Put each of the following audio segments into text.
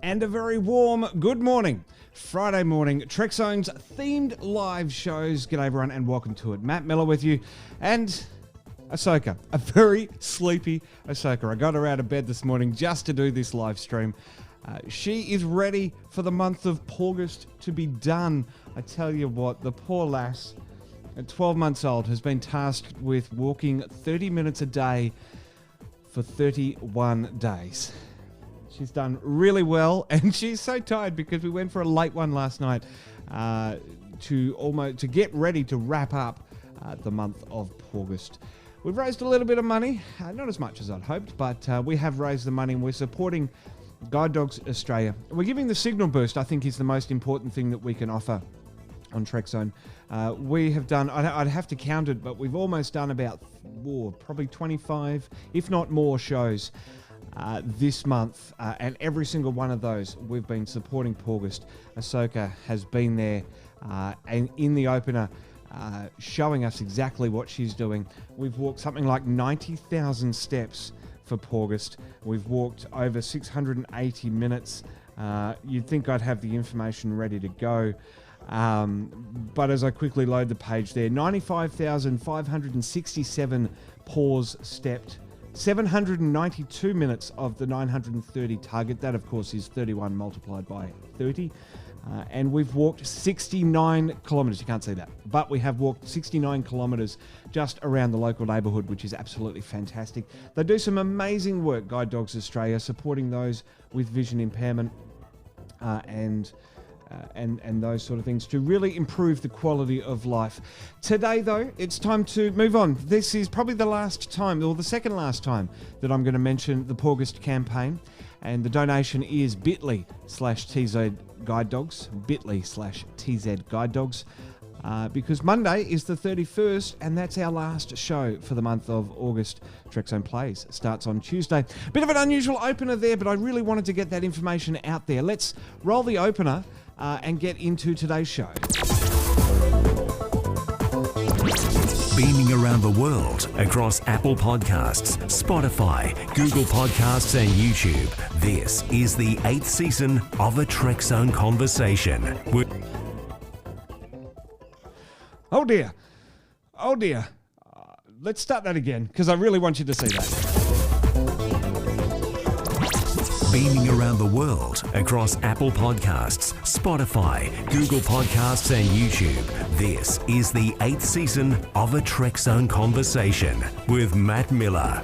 And a very warm good morning. Friday morning, Trekzone's themed live shows. G'day everyone and welcome to it. Matt Miller with you and Ahsoka, a very sleepy Ahsoka. I got her out of bed this morning just to do this live stream. She is ready for the month of August to be done. I tell you what, the poor lass at 12 months old has been tasked with walking 30 minutes a day for 31 days. She's done really well, and she's so tired because we went for a late one last night to get ready to wrap up the month of August. We've raised a little bit of money, not as much as I'd hoped, but we have raised the money, and we're supporting Guide Dogs Australia. We're giving the signal boost, I think, is the most important thing that we can offer on Trekzone. We have done, I'd have to count it, but we've almost done about probably 25, if not more, shows this month, and every single one of those we've been supporting August. Ahsoka has been there and in the opener showing us exactly what she's doing. We've walked something like 90,000 steps for August. We've walked over 680 minutes. You'd think I'd have the information ready to go. But as I quickly load the page there, 95,567 paws stepped, 792 minutes of the 930 target. That, of course, is 31 multiplied by 30. And we've walked 69 kilometres. You can't see that. But we have walked 69 kilometres just around the local neighbourhood, which is absolutely fantastic. They do some amazing work, Guide Dogs Australia, supporting those with vision impairment and those sort of things to really improve the quality of life. Today, though, it's time to move on. This is probably the last time, or the second last time, that I'm going to mention the August campaign. And the donation is bit.ly/TZ Guide Dogs, bit.ly/TZ Guide Dogs. Because Monday is the 31st, and that's our last show for the month of August. Trek-zone Plays starts on Tuesday. Bit of an unusual opener there, but I really wanted to get that information out there. Let's roll the opener and get into today's show. Beaming around the world across Apple Podcasts, Spotify, Google Podcasts and YouTube, this is the 8th season of a Trek-zone Conversation. Oh dear. Let's start that again, because I really want you to see that. Beaming around the world across Apple Podcasts, Spotify, Google Podcasts and YouTube, this is the 8th season of a Trek-zone Conversation with Matt Miller.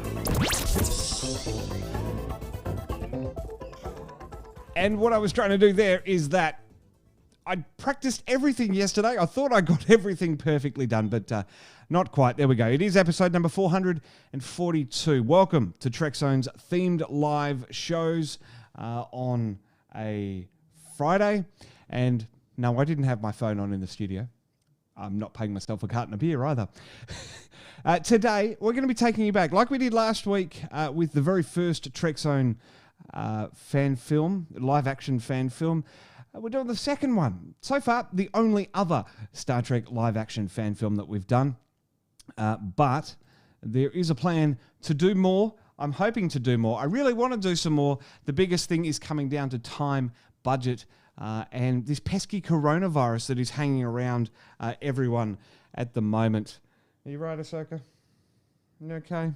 And what I was trying to do there is that I practiced everything yesterday. I thought I got everything perfectly done, but not quite. There we go. It is episode number 442. Welcome to Trekzone's themed live shows on a Friday. And no, I didn't have my phone on in the studio. I'm not paying myself a carton of beer either. Today, we're going to be taking you back, like we did last week with the very first Trekzone fan film, live action fan film. We're doing the second one. So far, the only other Star Trek live-action fan film that we've done. But there is a plan to do more. I'm hoping to do more. I really want to do some more. The biggest thing is coming down to time, budget, and this pesky coronavirus that is hanging around everyone at the moment. Are you right, Ahsoka? You okay?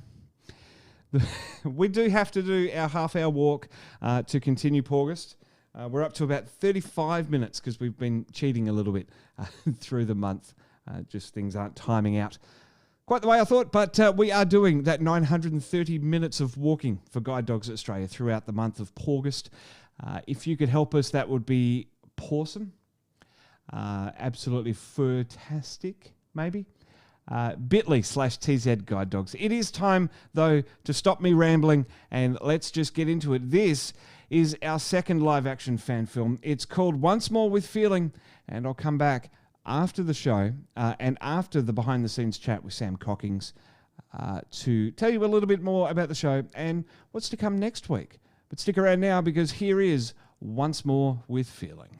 We do have to do our half-hour walk to continue August. We're up to about 35 minutes because we've been cheating a little bit through the month. Just things aren't timing out quite the way I thought, but we are doing that 930 minutes of walking for Guide Dogs Australia throughout the month of August. If you could help us, that would be awesome. Absolutely fantastic, maybe. bit.ly/TZ Guide Dogs. It is time, though, to stop me rambling and let's just get into it. This is our second live-action fan film. It's called Once More with Feeling, and I'll come back after the show and after the behind-the-scenes chat with Sam Cockings to tell you a little bit more about the show and what's to come next week. But stick around now because here is Once More with Feeling.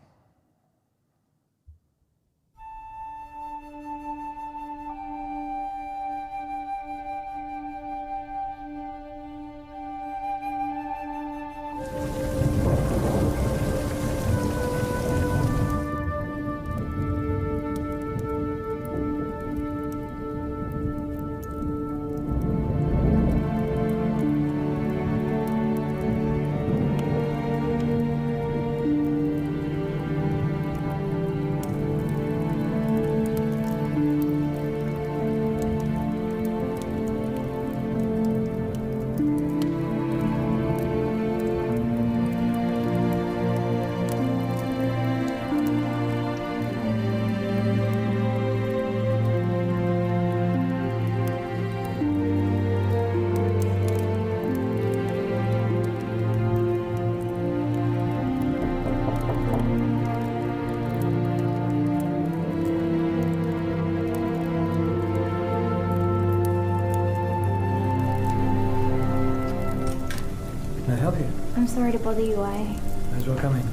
Can I help you? I'm sorry to bother you, May as well come in.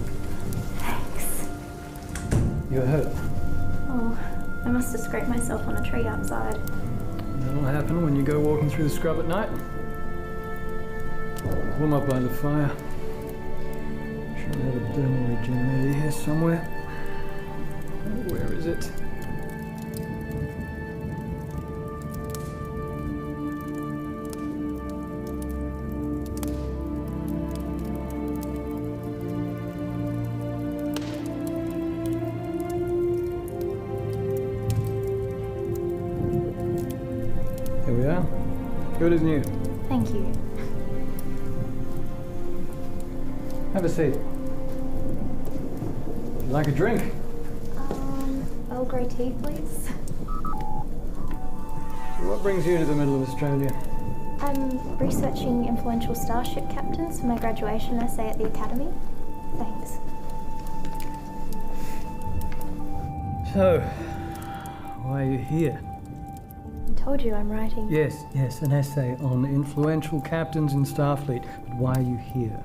Thanks. You're hurt. Oh, I must have scraped myself on a tree outside. That'll happen when you go walking through the scrub at night. Warm up by the fire. Sure I have a dermal regenerator here somewhere. Where is it? Here we are. Good as new. Thank you. Have a seat. Would you like a drink? Earl Grey tea, please. So what brings you to the middle of Australia? I'm researching influential starship captains for my graduation essay at the Academy. Thanks. So, why are you here? I told you I'm writing. Yes, an essay on influential captains in Starfleet. But why are you here?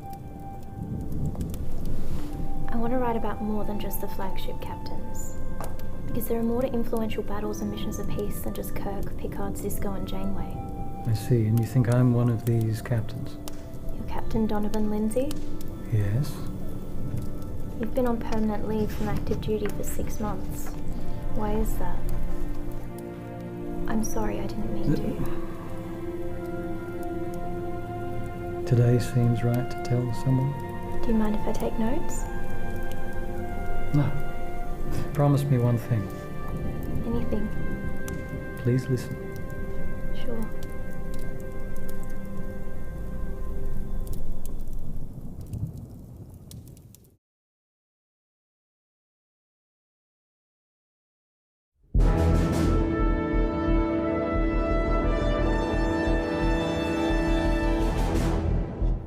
I want to write about more than just the flagship captains. Because there are more to influential battles and missions of peace than just Kirk, Picard, Sisko and Janeway. I see, and you think I'm one of these captains? You're Captain Donovan Lindsay. Yes. You've been on permanent leave from active duty for 6 months. Why is that? I'm sorry, I didn't mean to. Today seems right to tell someone? Do you mind if I take notes? No. Promise me one thing. Anything. Please listen. Sure.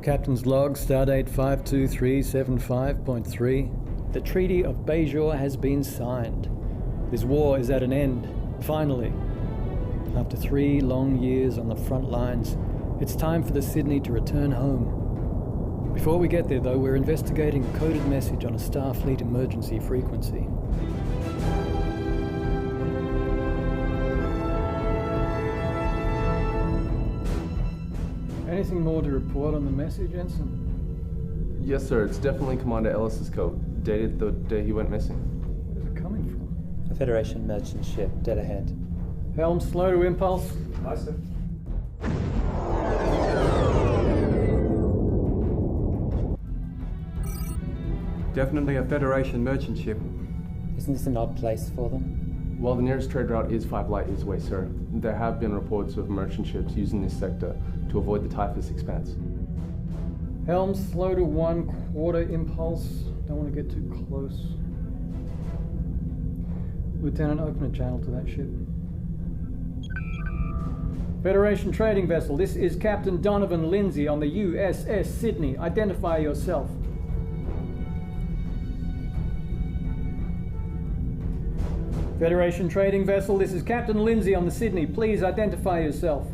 Captain's log, stardate 52375.3. The Treaty of Bajor has been signed. This war is at an end, finally. After 3 long years on the front lines, it's time for the Sydney to return home. Before we get there, though, we're investigating a coded message on a Starfleet emergency frequency. Anything more to report on the message, Ensign? Yes, sir. It's definitely Commander Ellis's code, dated the day he went missing. Where's it coming from? A Federation merchant ship, dead ahead. Helm slow to impulse. Aye, sir. Definitely a Federation merchant ship. Isn't this an odd place for them? Well, the nearest trade route is 5 light years away, sir. There have been reports of merchant ships using this sector to avoid the Typhus expanse. Helm slow to 1/4 impulse. Don't want to get too close. Lieutenant, open a channel to that ship. Federation trading vessel, this is Captain Donovan Lindsay on the USS Sydney. Identify yourself. Federation trading vessel, this is Captain Lindsay on the Sydney. Please identify yourself.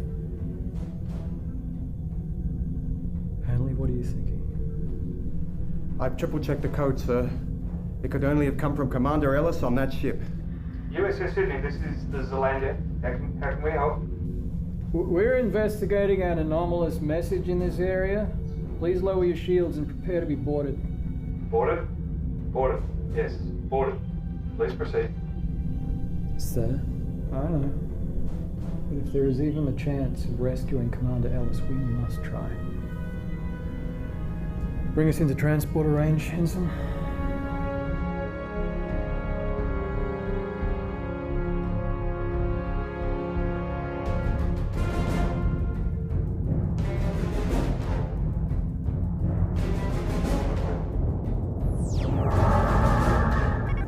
Hanley, what are you thinking? I've triple-checked the code, sir. It could only have come from Commander Ellis on that ship. USS Sydney, this is the Zelander. How can we help? We're investigating an anomalous message in this area. Please lower your shields and prepare to be boarded. Boarded? Boarded. Yes, boarded. Please proceed. Sir? I know. But if there is even a chance of rescuing Commander Ellis, we must try. Bring us into transporter range, Ensign.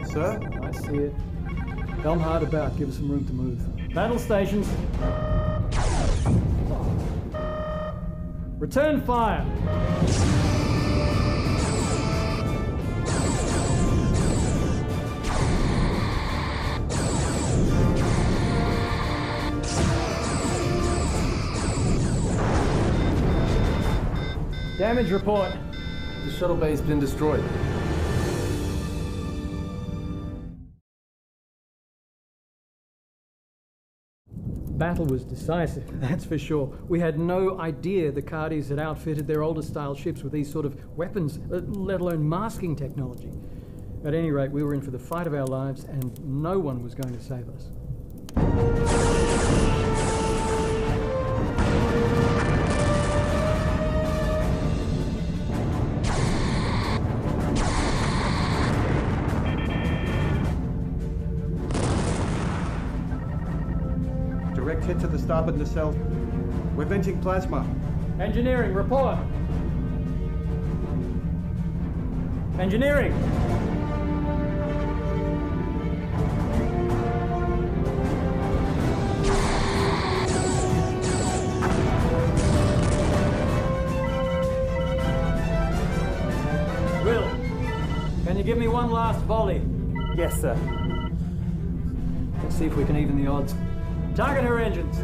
Sir? I see it. Helm hard about, give us some room to move. Battle stations. Return fire. Damage report. The shuttle bay's been destroyed. Battle was decisive, that's for sure. We had no idea the Cardis had outfitted their older style ships with these sort of weapons, let alone masking technology. At any rate, we were in for the fight of our lives, and no one was going to save us. Direct hit to the starboard nacelle. We're venting plasma. Engineering, report. Engineering. Will, can you give me one last volley? Yes, sir. Let's see if we can even the odds. Target her engines.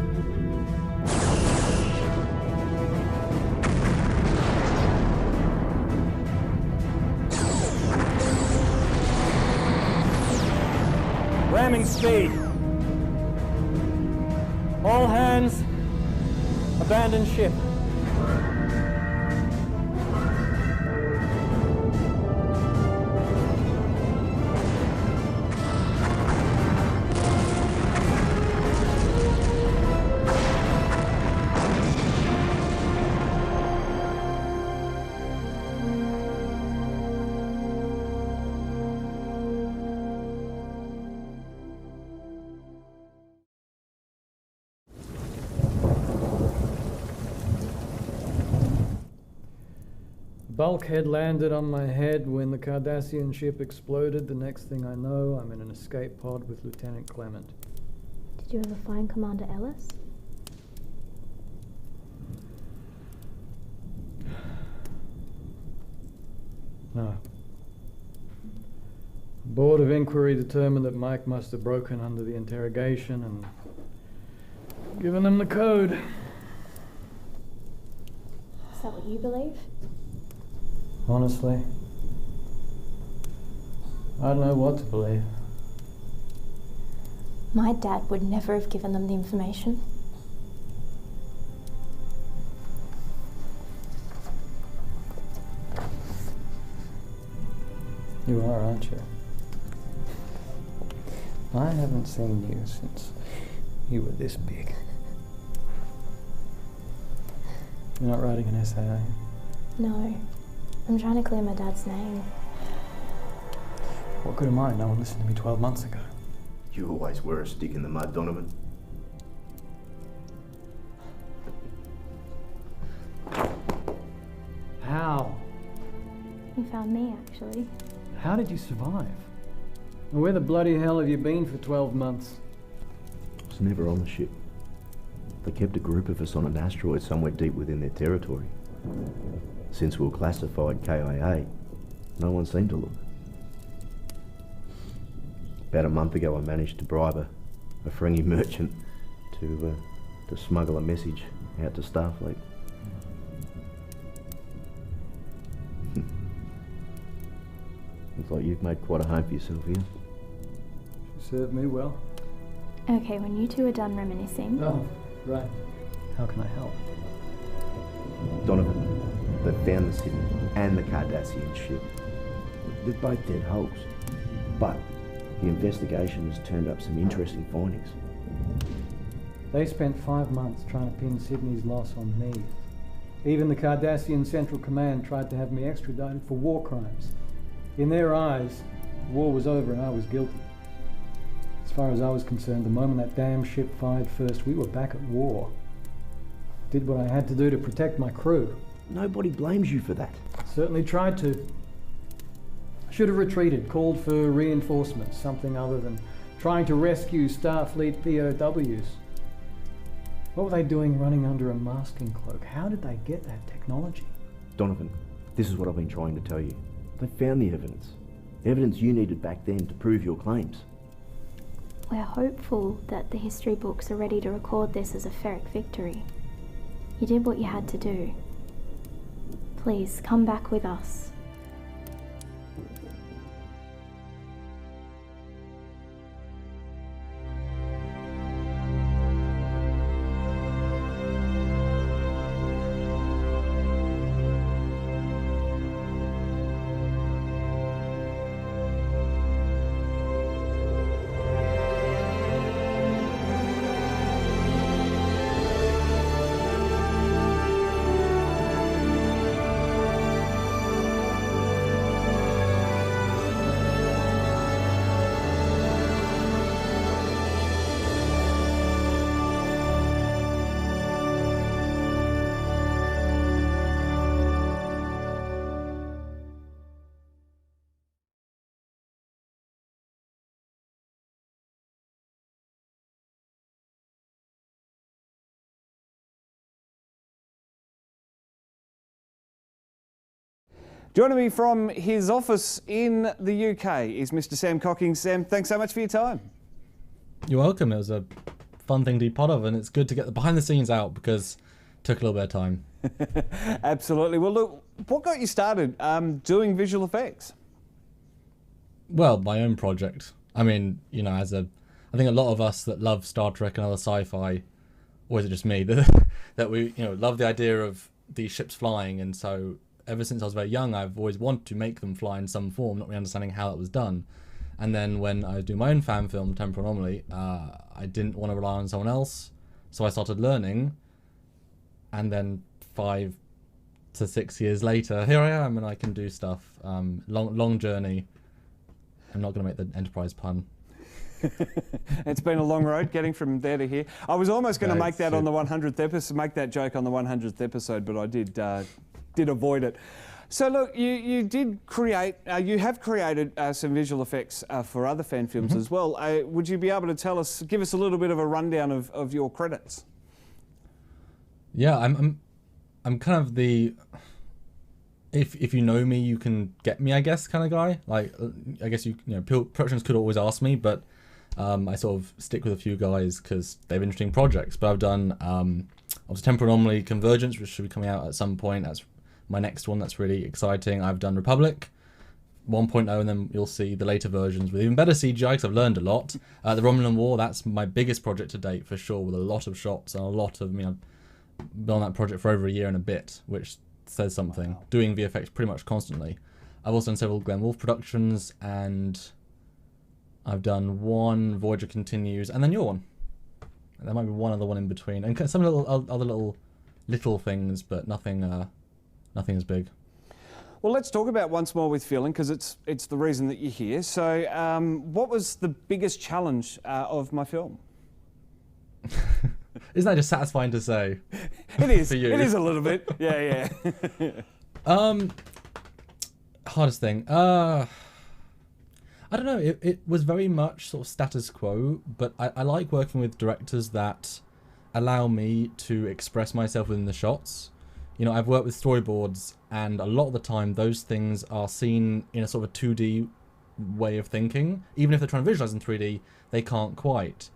Ramming speed. All hands, abandon ship. Bulkhead landed on my head when the Cardassian ship exploded. The next thing I know, I'm in an escape pod with Lieutenant Clement. Did you ever find Commander Ellis? No. The Board of Inquiry determined that Mike must have broken under the interrogation and given them the code. Is that what you believe? Honestly, I don't know what to believe. My dad would never have given them the information. You are, aren't you? I haven't seen you since you were this big. You're not writing an essay, are you? No. I'm trying to clear my dad's name. What good am I? No one listened to me 12 months ago. You always were a stick in the mud, Donovan. How? He found me, actually. How did you survive? And where the bloody hell have you been for 12 months? I was never on the ship. They kept a group of us on an asteroid somewhere deep within their territory. Since we were classified KIA, no one seemed to look. About a month ago, I managed to bribe a Ferengi merchant to smuggle a message out to Starfleet. Looks like you've made quite a home for yourself here. She served me well. Okay, when you two are done reminiscing... Oh, right. How can I help? Donovan, they found the Sydney and the Cardassian ship. They're both dead hulks. But the investigation has turned up some interesting findings. They spent 5 months trying to pin Sydney's loss on me. Even the Cardassian Central Command tried to have me extradited for war crimes. In their eyes, war was over and I was guilty. As far as I was concerned, the moment that damn ship fired first, we were back at war. Did what I had to do to protect my crew. Nobody blames you for that. Certainly tried to. Should have retreated, called for reinforcements, something other than trying to rescue Starfleet POWs. What were they doing running under a masking cloak? How did they get that technology? Donovan, this is what I've been trying to tell you. They found the evidence. Evidence you needed back then to prove your claims. We're hopeful that the history books are ready to record this as a Ferric victory. You did what you had to do. Please, come back with us. Joining me from his office in the UK is Mr. Sam Cocking. Sam, thanks so much for your time. You're welcome. It was a fun thing to be part of, and it's good to get the behind the scenes out because it took a little bit of time. Absolutely. Well, look, what got you started doing visual effects? Well, my own project. I mean, you know, I think a lot of us that love Star Trek and other sci-fi, or is it just me, that we, you know, love the idea of these ships flying, and so ever since I was very young, I've always wanted to make them fly in some form, not really understanding how it was done. And then when I was doing my own fan film, Temporal Anomaly, I didn't want to rely on someone else, so I started learning. And then 5 to 6 years later, here I am, and I can do stuff. Long journey. I'm not going to make the Enterprise pun. It's been a long road getting from there to here. I was almost going to make that on the 100th episode, make that joke on the 100th episode, but I did avoid it. So look, you did create, you have created some visual effects for other fan films as well. Would you be able to give us a little bit of a rundown of your credits? Yeah, I'm kind of the, if you know me, you can get me, I guess, kind of guy. Like, I guess you know, productions could always ask me, but I sort of stick with a few guys because they have interesting projects. But I've done obviously Temporal Anomaly Convergence, which should be coming out at some point. That's my next one. That's really exciting. I've done Republic 1.0, and then you'll see the later versions with even better CGI because I've learned a lot. The Romulan War, that's my biggest project to date for sure, with a lot of shots and a lot of, I've been on that project for over a year and a bit, which says something. Wow. Doing VFX pretty much constantly. I've also done several Glenn Wolfe productions, and I've done one Voyager Continues, and then your one. There might be one other one in between, and some other little things, but nothing as big. Well, let's talk about Once More with Feeling, because it's the reason that you're here. So, what was the biggest challenge of my film? Isn't that just satisfying to say? It is. For you? It is a little bit. Yeah. Hardest thing. I don't know. It was very much sort of status quo, but I like working with directors that allow me to express myself within the shots. You know, I've worked with storyboards, and a lot of the time those things are seen in a sort of a 2D way of thinking. Even if they're trying to visualize in 3D, they can't quite,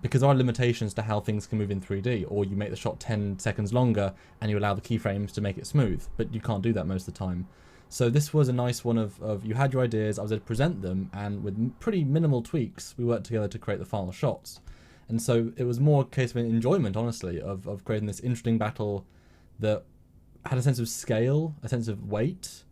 because there are limitations to how things can move in 3D, or you make the shot 10 seconds longer and you allow the keyframes to make it smooth, but you can't do that most of the time. So this was a nice one of you had your ideas, I was able to present them, and with pretty minimal tweaks, we worked together to create the final shots. And so it was more a case of an enjoyment, honestly, of creating this interesting battle that had a sense of scale, a sense of weight,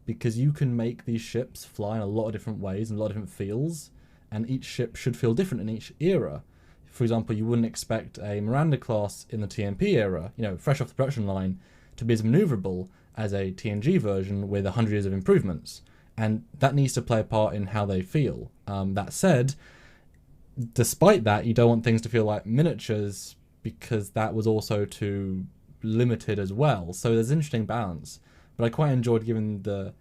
because you can make these ships fly in a lot of different ways and a lot of different feels, and each ship should feel different in each era. For example, you wouldn't expect a Miranda class in the TMP era, you know, fresh off the production line, to be as maneuverable as a TNG version with 100 years of improvements, and that needs to play a part in how they feel. That said, despite that, you don't want things to feel like miniatures, because that was also too limited as well. So there's an interesting balance, but I quite enjoyed giving a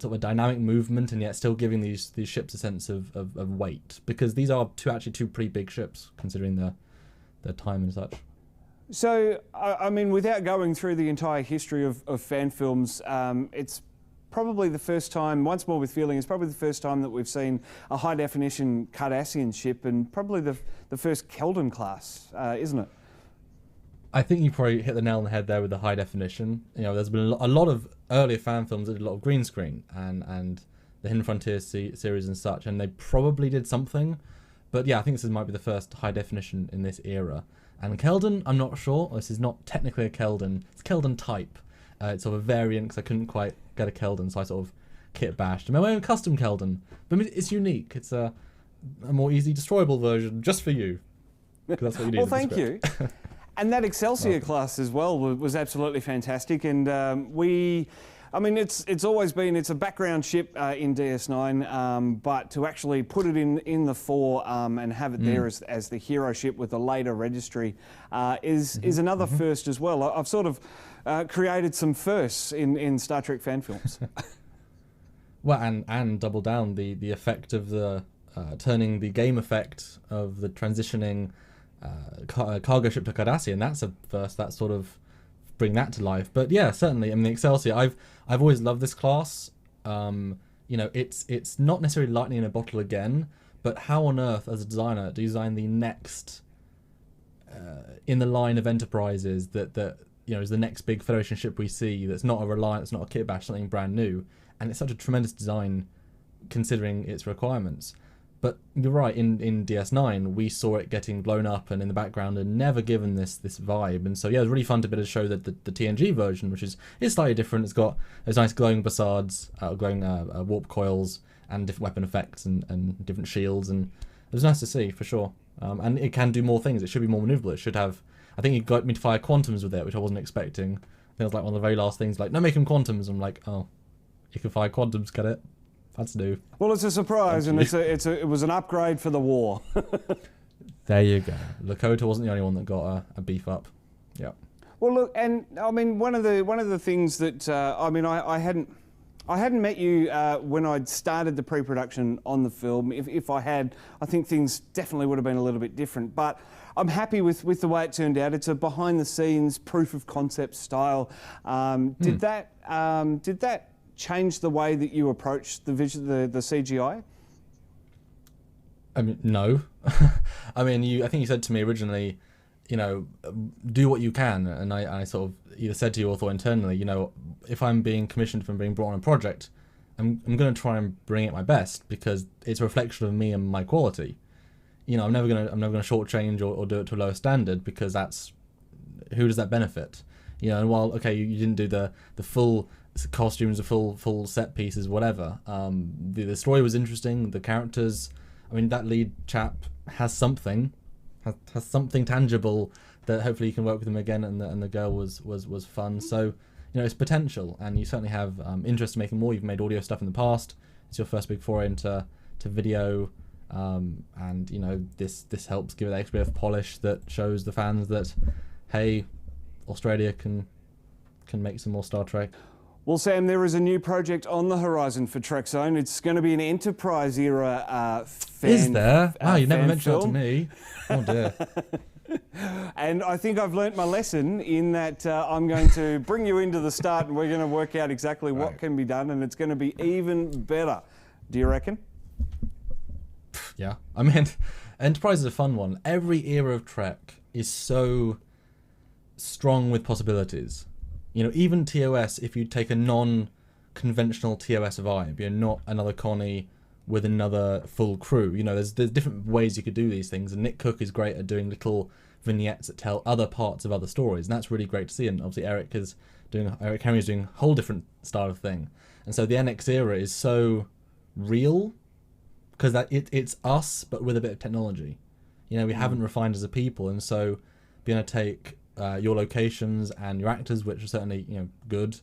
sort of a dynamic movement and yet still giving these ships a sense of weight, because these are actually two pretty big ships considering their time and such. So, I mean, without going through the entire history of fan films, it's probably the first time, Once More with Feeling is probably the first time that we've seen a high-definition Cardassian ship, and probably the first Keldon class, isn't it? I think you probably hit the nail on the head there with the high definition. You know, there's been a lot of earlier fan films that did a lot of green screen and the Hidden Frontier series and such, and they probably did something. But yeah, I think this might be the first high definition in this era. And Keldon, I'm not sure. This is not technically a Keldon. It's Keldon type. It's sort of a variant because I couldn't quite get a Keldon, so I sort of kit bashed my own custom Keldon. But it's unique. It's a more easily destroyable version just for you. Because that's what you need. Well, thank you. And that Excelsior class as well was absolutely fantastic. And it's always been, it's a background ship in DS9, but to actually put it in the 4 and have it there as the hero ship with the later registry is another first as well. I've sort of created some firsts in Star Trek fan films. Well, and double down the effect of the turning the game effect of the transitioning cargo ship to Cardassian. That's a first. That sort of bring that to life. But yeah, certainly. I mean, the Excelsior. I've always loved this class. You know, it's not necessarily lightning in a bottle again, but how on earth, as a designer, do you design the next in the line of enterprises that you know is the next big Federation ship we see? That's not a Reliant, it's not a kit bash, something brand new, and it's such a tremendous design considering its requirements. But you're right, in DS9 we saw it getting blown up and in the background and never given this vibe. And so yeah, it was really fun to be able to show that the TNG version, which is slightly different. It's got those nice glowing facades, glowing warp coils, and different weapon effects and different shields, and it was nice to see for sure. And it can do more things. It should be more maneuverable. It should have. I think it got me to fire quantums with it, which I wasn't expecting. I think it was like one of the very last things. Like, no, make him quantums. I'm like, oh, you can fire quantums, get it? That's new. Well, it's a surprise, and it was an upgrade for the war. There you go. Lakota wasn't the only one that got a beef up. Yeah. Well, look, and I mean, one of the things that I hadn't met you when I'd started the pre-production on the film. If I had, I think things definitely would have been a little bit different. But I'm happy with the way it turned out. It's a behind-the-scenes proof of concept style. Did that change the way that you approach the CGI? I mean, no. I mean, I think you said to me originally, you know, do what you can, and I sort of either said to you or thought internally, you know, if I'm being commissioned from being brought on a project, I'm going to try and bring it my best because it's a reflection of me and my quality. You know, I'm never going to shortchange or do it to a lower standard because who does that benefit? You know, and while okay, you didn't do the full costumes, the full set pieces, whatever. The story was interesting. The characters, I mean, that lead chap has something tangible that hopefully you can work with him again. And the girl was fun. So you know, it's potential, and you certainly have interest in making more. You've made audio stuff in the past. It's your first big foray into video, and you know this helps give it that extra bit of polish that shows the fans that hey, Australia can make some more Star Trek. Well, Sam, there is a new project on the horizon for Trekzone. It's going to be an Enterprise era fan. Is there? Wow, you never mentioned that to me. Oh dear. And I think I've learnt my lesson in that I'm going to bring you into the start and we're going to work out exactly what can be done, and it's going to be even better. Do you reckon? Yeah. I mean, Enterprise is a fun one. Every era of Trek is so strong with possibilities. You know, even TOS, if you take a non-conventional TOS vibe, you're not another Connie with another full crew. You know, there's different ways you could do these things, and Nick Cook is great at doing little vignettes that tell other parts of other stories, and that's really great to see. And obviously Eric Henry is doing a whole different style of thing, and so the NX era is so real because it's us but with a bit of technology. You know, we haven't refined as a people, and so being able to take your locations and your actors, which are certainly, you know, good.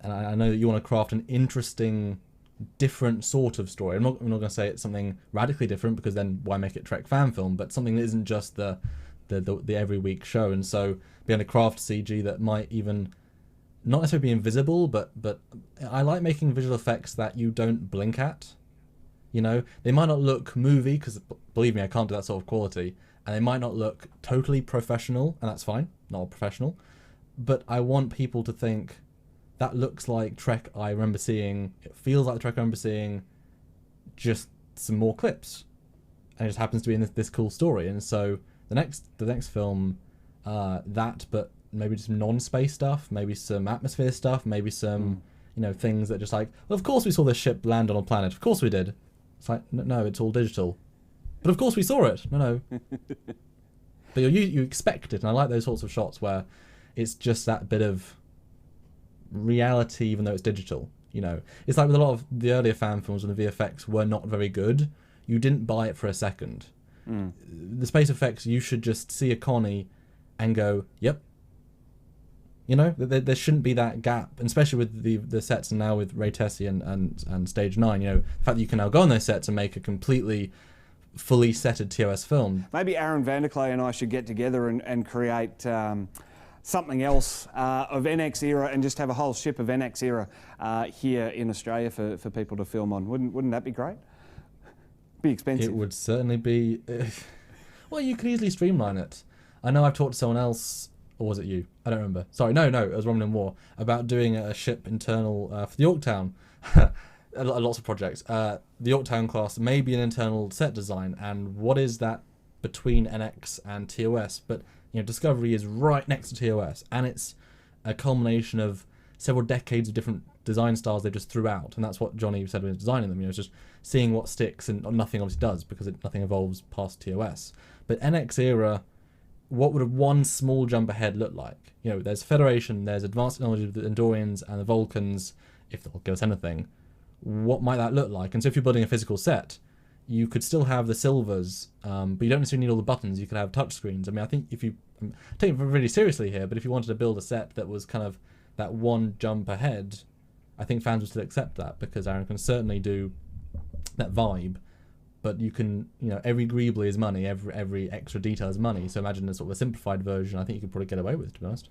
And I know that you want to craft an interesting, different sort of story. I'm not going to say it's something radically different because then why make it Trek fan film? But something that isn't just the every week show. And so being able to craft CG that might even not necessarily be invisible, but I like making visual effects that you don't blink at. You know, they might not look movie because believe me, I can't do that sort of quality. And they might not look totally professional, and that's fine, not professional. But I want people to think, that looks like Trek I remember seeing, it feels like the Trek I remember seeing, just some more clips. And it just happens to be in this cool story. And so the next film, that, but maybe just some non-space stuff, maybe some atmosphere stuff, maybe some things that just like, well, of course we saw this ship land on a planet, of course we did. It's like, no, it's all digital, but of course we saw it. No. But you expect it, and I like those sorts of shots where it's just that bit of reality, even though it's digital. It's like with a lot of the earlier fan films when the VFX were not very good, you didn't buy it for a second. The space effects, you should just see a Connie and go, yep. There shouldn't be that gap, and especially with the sets now with Ray Tessie and Stage 9, the fact that you can now go on those sets and make a completely fully setted TOS film. Maybe Aaron Vanderklay and I should get together and create something else of NX era, and just have a whole ship of NX era here in Australia for people to film on. Wouldn't that be great? Be expensive. It would certainly be. Well, you could easily streamline it. I know I've talked to someone else, or was it you? I don't remember. Sorry, no, it was Roman and War, about doing a ship internal for the Yorktown. Lots of projects. The Yorktown class may be an internal set design, and what is that between NX and TOS? But Discovery is right next to TOS, and it's a culmination of several decades of different design styles they just threw out, and that's what Johnny said when he was designing them. It's just seeing what sticks, and nothing obviously does because nothing evolves past TOS. But NX era, what would one small jump ahead look like? There's Federation, there's advanced technology of the Andorians and the Vulcans, if they'll give us anything. What might that look like? And so if you're building a physical set, you could still have the silvers, but you don't necessarily need all the buttons. You could have touchscreens. I mean, I think if you take it really seriously here, but if you wanted to build a set that was kind of that one jump ahead, I think fans would still accept that, because Aaron can certainly do that vibe. But you can, every greeble is money, every extra detail is money. So imagine a sort of a simplified version. I think you could probably get away with, to be honest.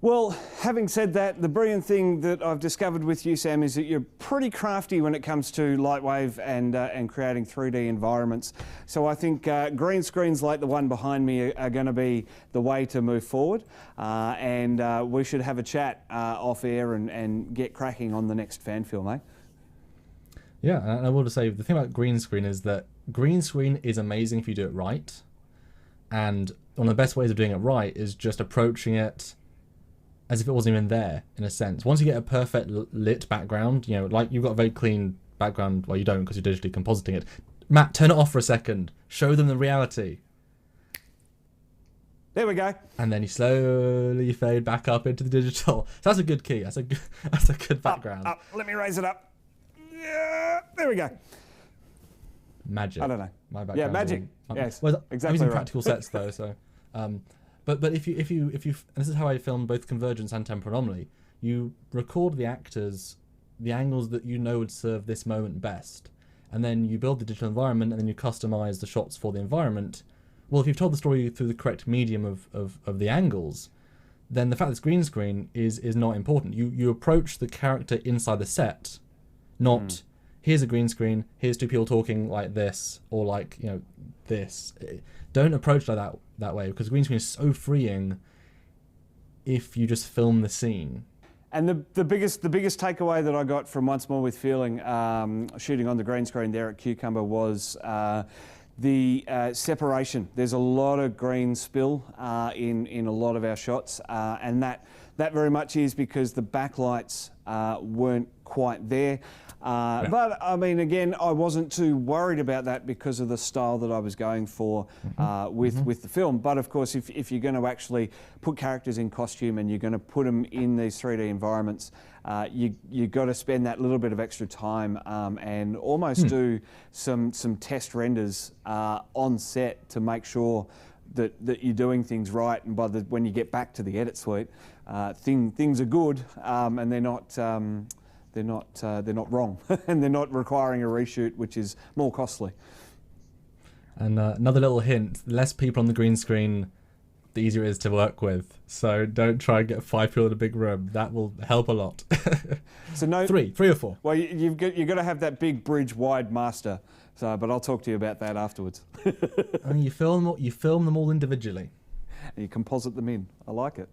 Well, having said that, the brilliant thing that I've discovered with you, Sam, is that you're pretty crafty when it comes to lightwave and creating 3D environments. So I think green screens like the one behind me are going to be the way to move forward. And we should have a chat off air and get cracking on the next fan film, eh? Yeah, and I will just say, the thing about green screen is that green screen is amazing if you do it right. And one of the best ways of doing it right is just approaching it as if it wasn't even there, in a sense. Once you get a perfect lit background, like you've got a very clean background, well, you don't because you're digitally compositing it. Matt, turn it off for a second. Show them the reality. There we go. And then you slowly fade back up into the digital. So that's a good key. That's a good background. Up. Let me raise it up. Yeah, there we go. Magic. I don't know. My background. Yeah, magic. Yes, well, exactly. I'm using right. practical sets though, so. But if you, and this is how I film both Convergence and Temporal Anomaly, you record the actors, the angles that would serve this moment best, and then you build the digital environment, and then you customize the shots for the environment. Well, if you've told the story through the correct medium of the angles, then the fact that it's green screen is not important. You approach the character inside the set, not here's a green screen, here's two people talking like this, or like this. Don't approach like that way, because green screen is so freeing if you just film the scene. And the biggest takeaway that I got from Once More with Feeling, shooting on the green screen there at Cucumber, was the separation. There's a lot of green spill in a lot of our shots, and that very much is because the backlights weren't quite there. But I mean, again, I wasn't too worried about that because of the style that I was going for with the film. But of course, if you're going to actually put characters in costume and you're going to put them in these 3D environments, you got to spend that little bit of extra time and almost do some test renders on set to make sure that you're doing things right. And when you get back to the edit suite, things are good and they're not wrong, and they're not requiring a reshoot, which is more costly. And another little hint: the less people on the green screen, the easier it is to work with. So don't try and get 5 people in a big room. That will help a lot. So no, three or four. Well, you've got to have that big bridge wide master. So, but I'll talk to you about that afterwards. And you film them all individually. And you composite them in. I like it.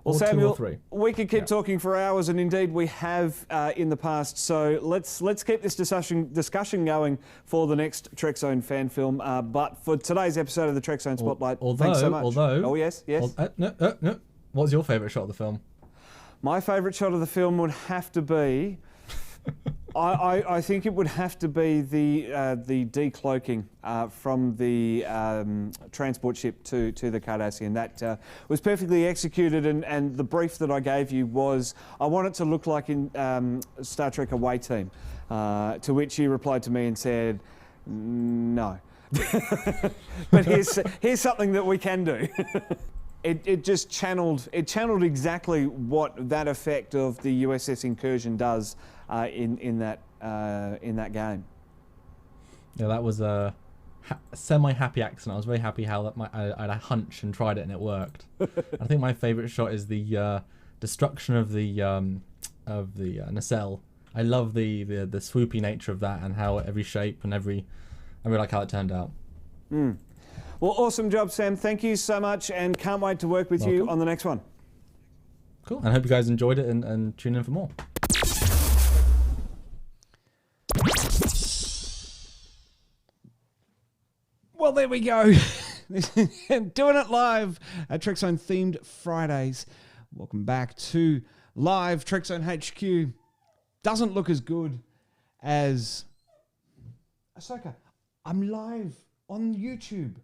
Well, or Samuel, 2 or 3. we could keep talking for hours, and indeed we have in the past. So let's keep this discussion going for the next Trekzone fan film. But for today's episode of the Trekzone Spotlight, thanks so much. Although, yes. No. What's your favourite shot of the film? My favourite shot of the film would have to be. I think it would have to be the decloaking from the transport ship to the Cardassian. That was perfectly executed, and the brief that I gave you was I want it to look like in Star Trek Away Team, to which you replied to me and said, no. But here's something that we can do. It just channeled exactly what that effect of the USS Incursion does in that game. Yeah, that was a semi-happy accident. I was very happy how I had a hunch and tried it and it worked. I think my favourite shot is the destruction of the nacelle. I love the swoopy nature of that and how every shape and I really like how it turned out. Well, awesome job, Sam. Thank you so much, and can't wait to work with you on the next one. Cool. And I hope you guys enjoyed it and tune in for more. Well, there we go. Doing it live at Trekzone Themed Fridays. Welcome back to live Trekzone HQ. Doesn't look as good as Ahsoka. I'm live on YouTube.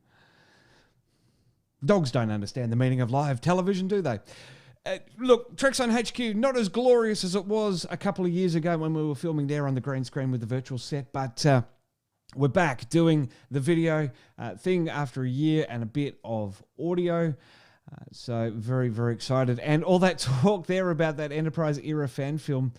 Dogs don't understand the meaning of live television, do they? Look, Trekzone HQ, not as glorious as it was a couple of years ago when we were filming there on the green screen with the virtual set, but we're back doing the video thing after a year and a bit of audio. So very, very excited. And all that talk there about that Enterprise era fan film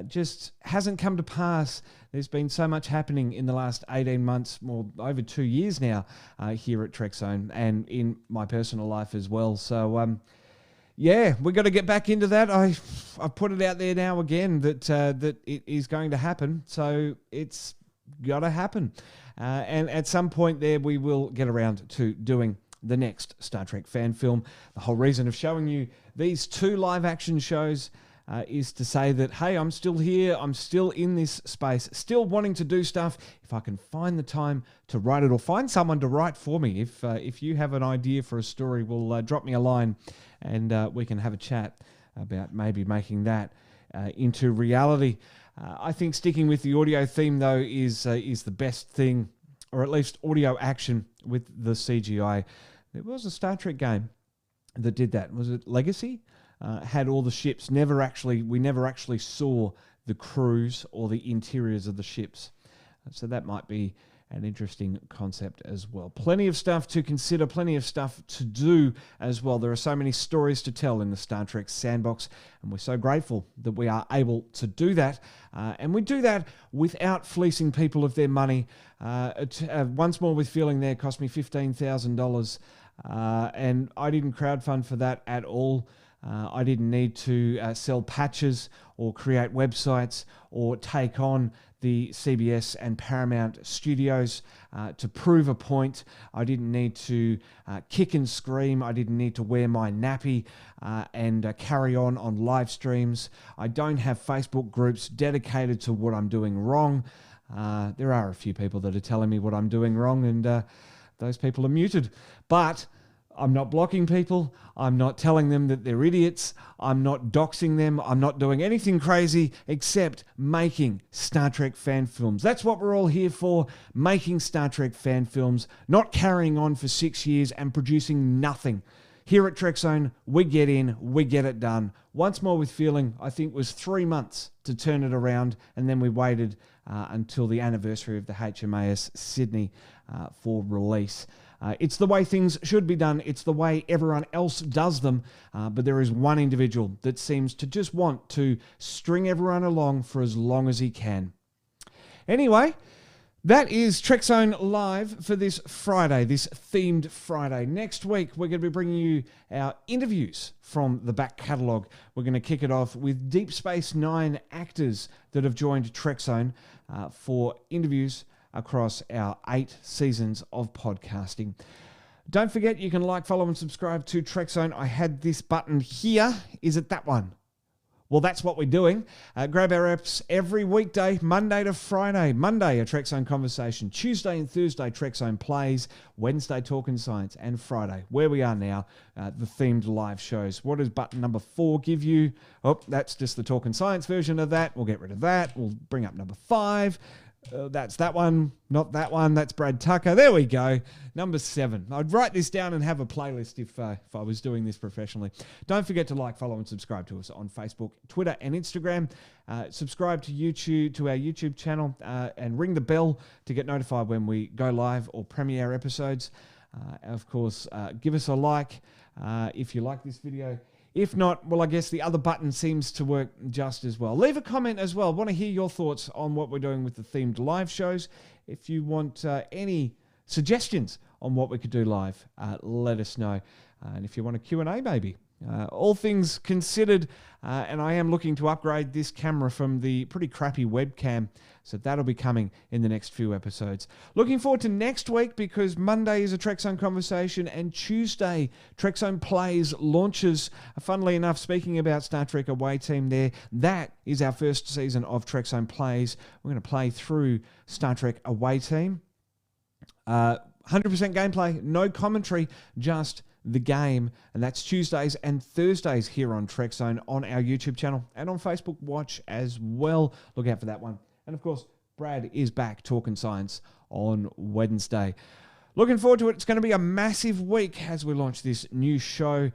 just hasn't come to pass. There's been so much happening in the last 18 months, more over 2 years now, here at Trekzone and in my personal life as well. So, yeah, we've got to get back into that. I've put it out there now again that it is going to happen. So it's got to happen. And at some point there, we will get around to doing the next Star Trek fan film. The whole reason of showing you these 2 live action shows is to say that, hey, I'm still here, I'm still in this space, still wanting to do stuff. If I can find the time to write it or find someone to write for me, if you have an idea for a story, well, drop me a line and we can have a chat about maybe making that into reality. I think sticking with the audio theme, though, is the best thing, or at least audio action with the CGI. There was a Star Trek game that did that. Was it Legacy? Had all the ships. We never actually saw the crews or the interiors of the ships. So that might be an interesting concept as well. Plenty of stuff to consider, plenty of stuff to do as well. There are so many stories to tell in the Star Trek sandbox, and we're so grateful that we are able to do that. And we do that without fleecing people of their money. Once More with Feeling there cost me $15,000, and I didn't crowdfund for that at all. I didn't need to sell patches or create websites or take on the CBS and Paramount studios to prove a point. I didn't need to kick and scream. I didn't need to wear my nappy and carry on live streams. I don't have Facebook groups dedicated to what I'm doing wrong. There are a few people that are telling me what I'm doing wrong, and those people are muted. But I'm not blocking people. I'm not telling them that they're idiots. I'm not doxing them. I'm not doing anything crazy except making Star Trek fan films. That's what we're all here for, making Star Trek fan films, not carrying on for 6 years and producing nothing. Here at Trekzone, we get in, we get it done. Once More with Feeling, I think, was 3 months to turn it around, and then we waited until the anniversary of the HMAS Sydney for release. It's the way things should be done. It's the way everyone else does them. But there is one individual that seems to just want to string everyone along for as long as he can. Anyway, that is Trekzone Live for this Friday, this themed Friday. Next week, we're going to be bringing you our interviews from the back catalogue. We're going to kick it off with Deep Space Nine actors that have joined Trekzone for interviews across our 8 seasons of podcasting. Don't forget, you can like, follow, and subscribe to Trekzone. I had this button here. Is it that one? Well, that's what we're doing. Grab our apps every weekday, Monday to Friday. Monday, a Trekzone conversation. Tuesday and Thursday, Trekzone plays. Wednesday, Talking Science. And Friday, where we are now, the themed live shows. What does button number 4 give you? Oh, that's just the Talking Science version of that. We'll get rid of that. We'll bring up number 5. That's that one, not that one. That's Brad Tucker. There we go. Number 7. I'd write this down and have a playlist if I was doing this professionally. Don't forget to like, follow, and subscribe to us on Facebook, Twitter, and Instagram. Subscribe to our YouTube channel, and ring the bell to get notified when we go live or premiere episodes. Of course, give us a like if you like this video. If not, well, I guess the other button seems to work just as well. Leave a comment as well. I want to hear your thoughts on what we're doing with the themed live shows. If you want any suggestions on what we could do live, let us know. And if you want a Q&A, maybe. All things considered, and I am looking to upgrade this camera from the pretty crappy webcam, so that'll be coming in the next few episodes. Looking forward to next week, because Monday is a Trekzone conversation, and Tuesday, Trekzone Plays launches. Funnily enough, speaking about Star Trek Away Team there, that is our first season of Trekzone Plays. We're going to play through Star Trek Away Team. 100% gameplay, no commentary, just the game, and that's Tuesdays and Thursdays here on Trekzone on our YouTube channel and on Facebook Watch as well. Look out for that one. And of course, Brad is back talking science on Wednesday. Looking forward to it. It's going to be a massive week as we launch this new show.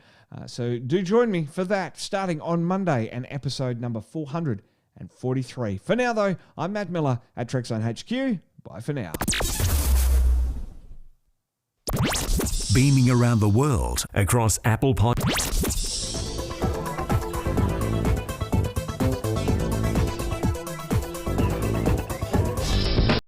So do join me for that, starting on Monday and episode number 443. For now, though, I'm Matt Miller at Trekzone HQ. Bye for now. Beaming around the world across Apple Podcasts.